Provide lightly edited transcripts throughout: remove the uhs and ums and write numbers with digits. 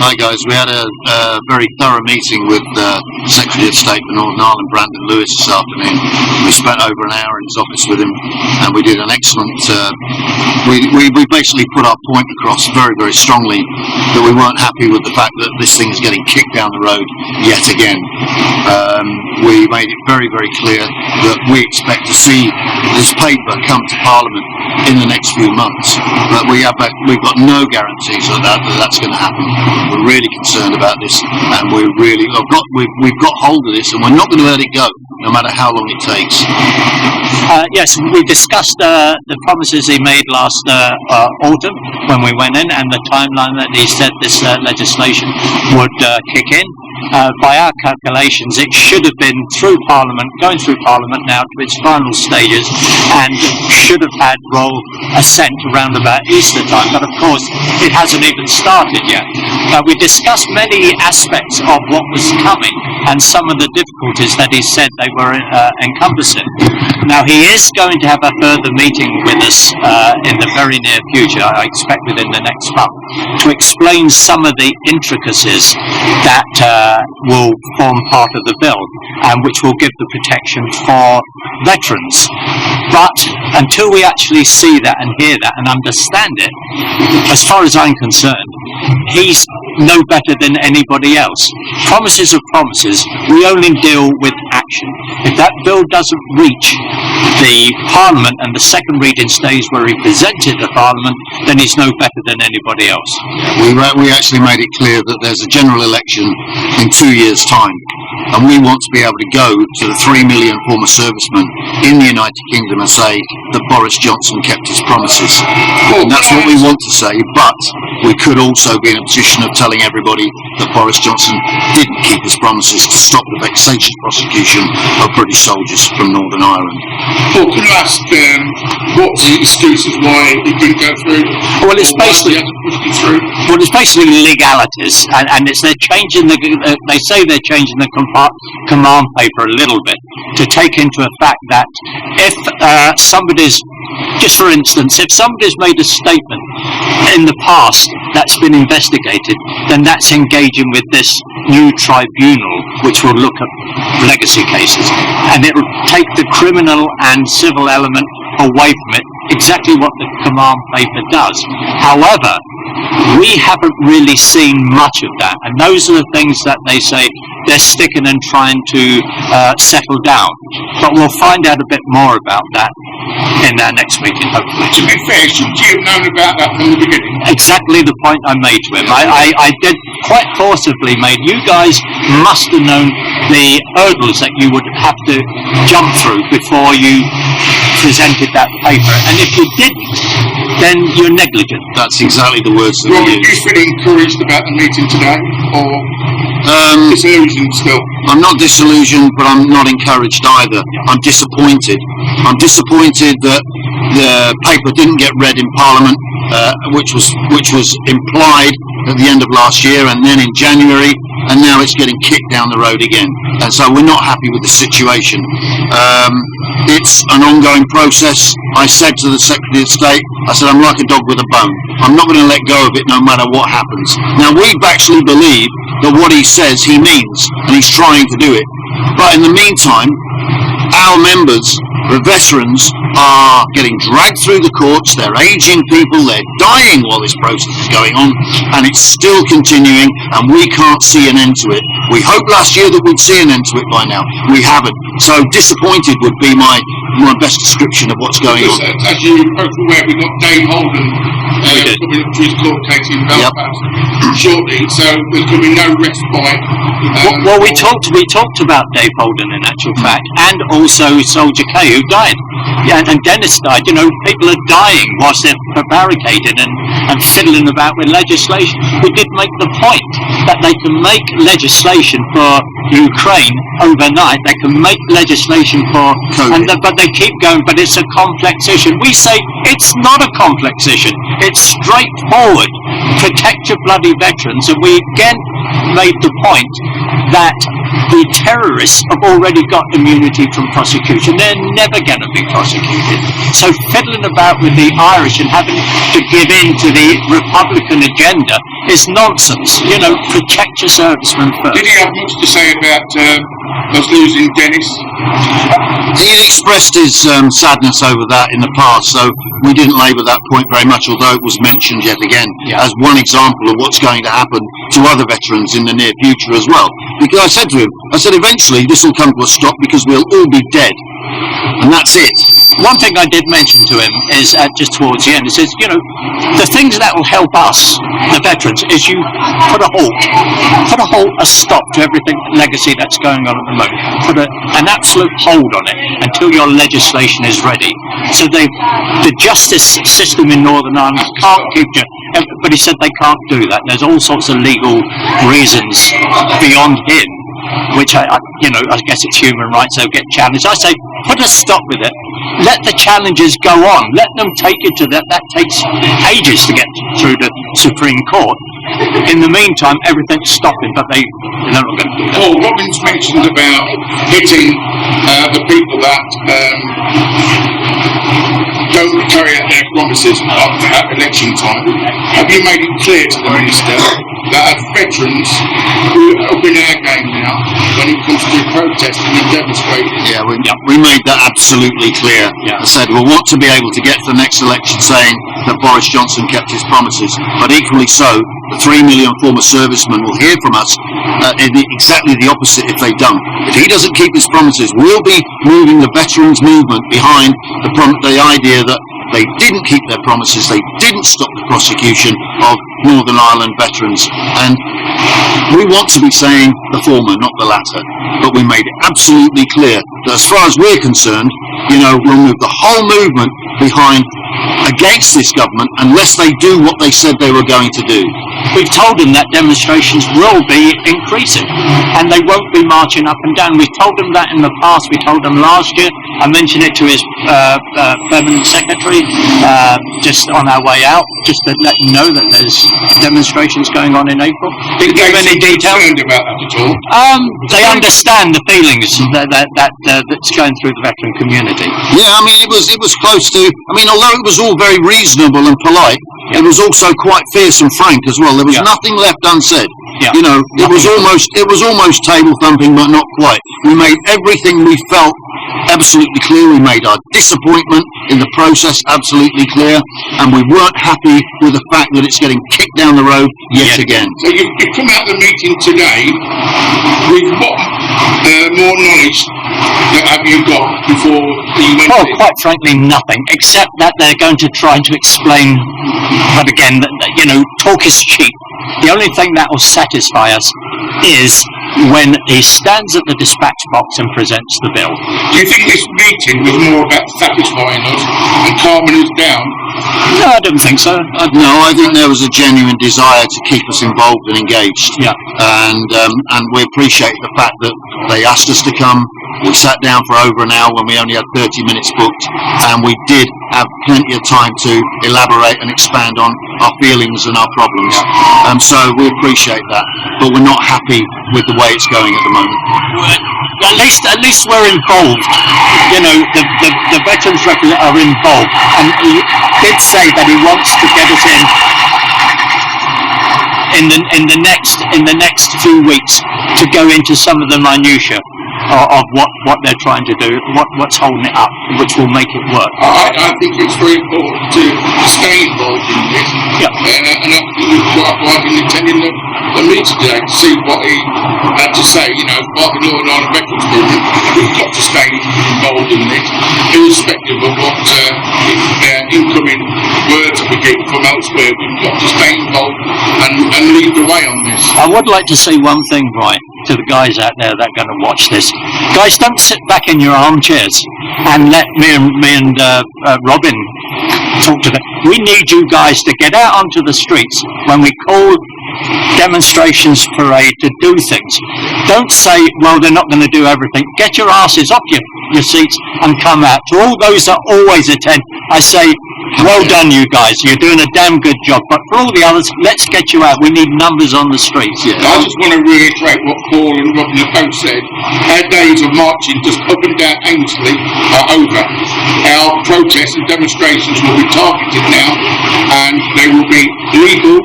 Hi guys, we had a very thorough meeting with Secretary of State for Northern Ireland, Brandon Lewis, this afternoon. We spent over an hour in his office with him, and we did an excellent. We basically put our point across very, very strongly that we weren't happy with the fact that this thing is getting kicked down the road yet again. We made it very, very clear that we expect to see this paper come to Parliament in the next few months, but we've got no guarantees that that's going to happen. We're really concerned about this, and we've got hold of this, and we're not going to let it go, no matter how long it takes. Yes, we discussed the promises he made last autumn when we went in, and the timeline that he said this legislation would kick in. By our calculations, it should have been going through Parliament now to its final stages, and should have had royal assent around about Easter time, but of course it hasn't even started yet. We discussed many aspects of what was coming and some of the difficulties that he said they were encompassing. Now, he is going to have a further meeting with us in the very near future, I expect within the next month, to explain some of the intricacies that will form part of the bill, and which will give the protection for veterans. But until we actually see that and hear that and understand it, as far as I'm concerned, he's no better than anybody else. Promises are promises. We only deal with action. If that bill doesn't reach the Parliament and the second reading stays where he presented the Parliament, then he's no better than anybody else. We actually made it clear that there's a general election in 2 years' time, and we want to be able to go to the 3 million former servicemen in the United Kingdom and say that Boris Johnson kept his promises. And that's what we want to say, but we could also be in a position of telling everybody that Boris Johnson didn't keep his promises to stop the vexatious prosecution of British soldiers from Northern Ireland. Paul, can I ask what the excuses why it didn't go through? Well, it's basically legalities, and it's they're changing they say they're changing the command paper a little bit to take into effect that if somebody's, just for instance, if somebody's made a statement in the past that's been investigated, then that's engaging with this new tribunal which will look at legacy cases, and it will take the criminal and civil element away from it, exactly what the command paper does. However, we haven't really seen much of that, and those are the things that they say they're sticking and trying to settle down. But we'll find out a bit more about that in our next meeting, hopefully. To be fair, shouldn't you have known about that from the beginning? Exactly the point I made to him. I did quite forcibly made, you guys must have known the hurdles that you would have to jump through before you presented that paper, and if you didn't, then you're negligent. That's exactly the words that Robert, we do you used. feel encouraged about the meeting today, or disillusioned still? I'm not disillusioned, but I'm not encouraged either. I'm disappointed. I'm disappointed that the paper didn't get read in Parliament, which was implied at the end of last year, and then in January, and now it's getting kicked down the road again. And so we're not happy with the situation. It's an ongoing process. I said to the Secretary of State, I said, I'm like a dog with a bone. I'm not going to let go of it no matter what happens. Now, we actually believe that what he says he means, and he's trying to do it. But in the meantime, our members, the veterans, are getting dragged through the courts. They're aging people, they're dying while this process is going on, and it's still continuing, and we can't see an end to it. We hoped last year that we'd see an end to it by now. We haven't. So disappointed would be my best description of what's going on. As you both aware, we've got Dave Holden coming up to his court case in Belfast shortly, so there's going to be no respite. Well, we talked about Dave Holden in actual fact, and also Soldier K, who died. Yeah, and Dennis died. You know, people are dying whilst they're barricaded and fiddling about with legislation. We did make the point that they can make legislation for Ukraine overnight. They can make legislation for, but they keep going. But it's a complex issue. We say it's not a complex issue. It's straightforward. Protect your bloody veterans, and we again made the point that the terrorists have already got immunity from prosecution. They're never going to be prosecuted. So fiddling about with the Irish and having to give in to the Republican agenda is nonsense. You know, protect your servicemen first. Did he have much to say about us losing Dennis? He expressed his sadness over that in the past, so we didn't labour that point very much, although it was mentioned yet again as one example of what's going to happen to other veterans in the near future as well. Because I said to him, eventually this will come to a stop because we'll all be dead. And that's it. One thing I did mention to him is, just towards the end, it says, you know, the things that will help us, the veterans, is you put a stop to everything legacy that's going on at the moment. Put an absolute hold on it until your legislation is ready. So the justice system in Northern Ireland can't keep you. But he said they can't do that. There's all sorts of legal reasons beyond him, which I guess it's human rights. They'll get challenged. I say, put a stop with it. Let the challenges go on. Let them take it to that. That takes ages to get through the Supreme Court. In the meantime, everything's stopping, but they're not going to do that. Paul, Robbins mentioned about hitting the people that don't carry out their promises at election time. Have you made it clear to the Minister that as veterans who are up in our game now, when it comes to protesting and demonstrating? Yeah, we made that absolutely clear. I said we want to be able to get to the next election saying that Boris Johnson kept his promises, but equally so, the 3 million former servicemen will hear from us exactly the opposite if they don't. If he doesn't keep his promises, we'll be moving the veterans movement behind the idea that they didn't keep their promises, they didn't stop the prosecution of Northern Ireland veterans, and we want to be saying the former, not the latter. But we made it absolutely clear that as far as we're concerned, we'll move the whole movement behind against this government unless they do what they said they were going to do. We've told them that demonstrations will be increasing and they won't be marching up and down. We've told them that in the past. We told them last year. I mentioned it to his permanent secretary just on our way out, just to let him know that there's demonstrations going on in April. Didn't give any detail about that at all. They understand the feelings that's going through the veteran community. Yeah, it was close to. Although it was all very reasonable and polite, it was also quite fierce and frank as well. There was nothing left unsaid. Yeah. It was almost table thumping, but not quite. We made everything we felt absolutely clear. We made our disappointment in the process absolutely clear, and we weren't happy with the fact that it's getting kicked down the road yet again. So you've come out of the meeting today with what more knowledge that have you got before you went? Well, quite frankly, nothing, except that they're going to try to explain, but again, talk is cheap. The only thing that will satisfy us is when he stands at the dispatch box and presents the bill. Do you think this meeting was more about satisfying us and calming us down? No, I don't think so. No, I think there was a genuine desire to keep us involved and engaged. Yeah. And we appreciate the fact that they asked us to come. We sat down for over an hour when we only had 30 minutes booked, and we did have plenty of time to elaborate and expand on our feelings and our problems. So we appreciate that, but we're not happy with the way it's going at the moment. At least we're involved. The veterans representatives are involved, and he did say that he wants to get us in the next few weeks to go into some of the minutiae of what they're trying to do, what's holding it up, which will make it work. I think it's very important to stay involved in this. Yeah. And I think I've been attending the meeting today to see what he had to say. Part of the Northern Ireland Veterans Movement, we've got to stay involved in this, irrespective of what incoming words that we get from elsewhere. We've got to stay involved and lead the way on this. I would like to say one thing, right, to the guys out there that are going to watch this. Guys, don't sit back in your armchairs and let me and Robin talk to them. We need you guys to get out onto the streets when we call demonstrations, parade, to do things. Don't say, well, they're not going to do everything. Get your asses off your seats and come out. To all those that always attend, I say, Well done, you guys. You're doing a damn good job. But for all the others, let's get you out. We need numbers on the streets. Yeah. I just want to reiterate what Paul and Robin have both said. Our days of marching just up and down aimlessly are over. Our protests and demonstrations will be targeted now, and they will be legal,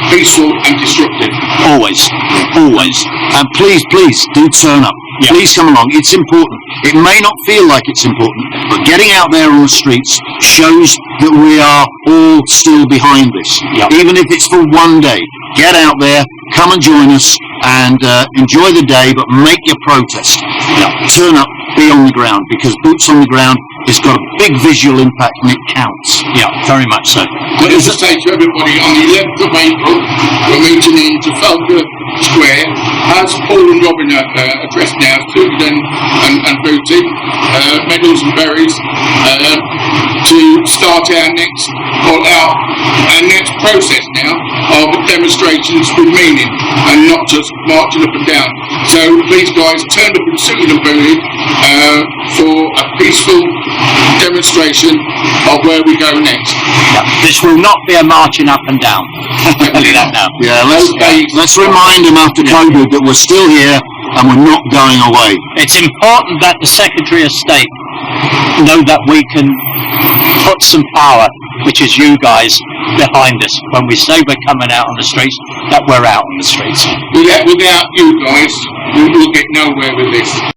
peaceful and disruptive. Always. Always. And please do turn up. Yeah. Please come along. It's important. It may not feel like it's important, but getting out there on the streets shows that we are all still behind this. Yeah. Even if it's for one day. Get out there, come and join us, and enjoy the day, but make your protest. Yeah. Turn up, be on the ground, because boots on the ground has got a big visual impact and it counts. Yeah, very much so. But as I say to everybody, on the 11th of April, we're meeting in Trafalgar Square, as Paul and Robin are addressed now, suited and booted, medals and berries, to start our next process now of demonstrations with meaning and not just marching up and down. So these guys turned up and suited and booted for a peaceful demonstration of where we go next. Yeah. This will not be a marching up and down. Tell you that now. Yeah, let's remind them after COVID that we're still here and we're not going away. It's important that the Secretary of State know that we can put some power, which is you guys, behind us. When we say we're coming out on the streets, that we're out on the streets. Without you guys, we'll get nowhere with this.